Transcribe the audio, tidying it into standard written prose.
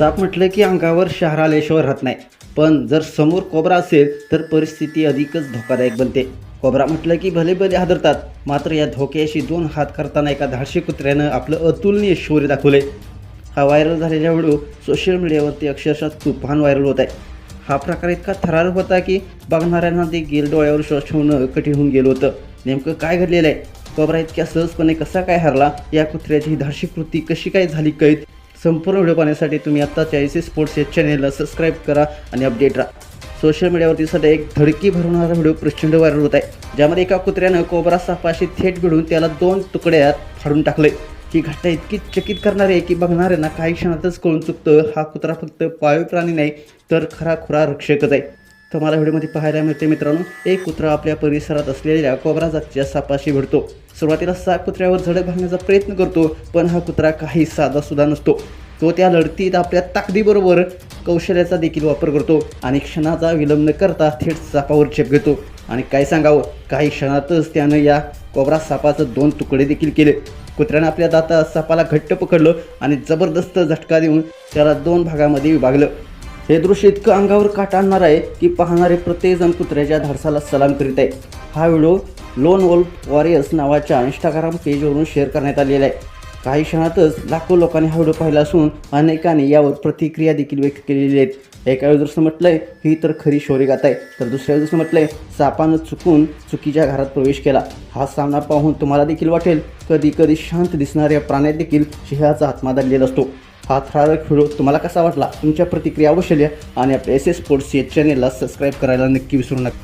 साप म्हटलं की अंगावर शहर आल्याशिवाय राहत नाही, पण जर समोर कोबरा असेल तर परिस्थिती अधिकच धोकादायक बनते. कोबरा म्हटलं की भले भले हादरतात, मात्र या धोक्याशी दोन हात करताना एका धाडशी कुत्र्यानं आपलं अतुलनीय शौर्य दाखवलंय. हा व्हायरल झालेला व्हिडिओ सोशल मीडियावरती अक्षरशः तुफान व्हायरल होत आहे. हा प्रकार इतका थरारक होता की बघणाऱ्यांना देखील डोळ्यावर श्वास ठेवणं कठीण होऊन गेलं होतं. नेमकं काय घडलेलं आहे, कोबरा इतक्या सहजपणे कसा काय हरला, या कुत्र्याची ही धाडशी कृती कशी काय झाली कैद, संपूर्ण व्हिडिओ पाहण्यासाठी तुम्ही आत्ताच्या एस एस स्पोर्ट्स या चॅनेलला सबस्क्राईब करा आणि अपडेट राहा. सोशल मीडियावरती सध्या एक धडकी भरवणारा व्हिडिओ प्रचंड व्हायरल होत आहे, ज्यामध्ये एका कुत्र्यानं कोबरा सापाशी थेट भिडून त्याला 2 तुकड्यात फाडून टाकले. ही घटना इतकी चकित करणारी आहे की बघणाऱ्यांना काही क्षणातच कळून चुकतं, हा कुत्रा फक्त पाळीव प्राणी नाही तर खरा खुरा रक्षकच आहे. तुम्हाला व्हिडिओमध्ये पाहायला मिळते मित्रांनो, एक कुत्रा आपल्या परिसरात असलेल्या कोबरा जातीच्या सापाशी भिडतो. सुरुवातीला साप कुत्र्यावर झडप घालण्याचा प्रयत्न करतो, पण हा कुत्रा काही साधासुद्धा नसतो. तो त्या लढतीत आपल्या ताकदीबरोबर कौशल्याचा देखील वापर करतो आणि क्षणाचा विलंब न करता थेट सापावर चेप घेतो. आणि काय सांगावं, काही क्षणातच त्यानं या कोबरा सापाचं 2 तुकडे देखील केले. कुत्र्यानं आपल्या दातात सापाला घट्ट पकडलं आणि जबरदस्त झटका देऊन त्याला 2 भागामध्ये विभागलं. हे दृश्य इतकं अंगावर काटा आणणार आहे की पाहणारे प्रत्येकजण कुत्र्याच्या धाडसाला सलाम करीत आहे. हा व्हिडिओ लोन वोल्फ वॉरियर्स नावाच्या इंस्टाग्राम पेजवरून शेअर करण्यात आलेला आहे. काही क्षणातच लाखो लोकांनी हा व्हिडिओ पाहिला असून अनेकांनी यावर प्रतिक्रिया देखील व्यक्त केलेली आहेत. एका युजर्सनं म्हटलंय ही तर खरी शौर्यगाथा आहे, तर दुसऱ्या युजर्सनं म्हटलंय सापानं चुकून चुकीच्या घरात प्रवेश केला. हा सामना पाहून तुम्हाला देखील वाटेल कधी कधी शांत दिसणाऱ्या प्राण्यात देखील सिंहाचा आत्मा दडलेला असतो. हा थरारक व्हिडिओ तुम्हाला कसा वाटला, तुमच्या प्रतिक्रिया अवश्य लिहा आणि आपल्या एस एस स्पोर्ट्स या चॅनेलला सबस्क्राईब करायला नक्की विसरू नका.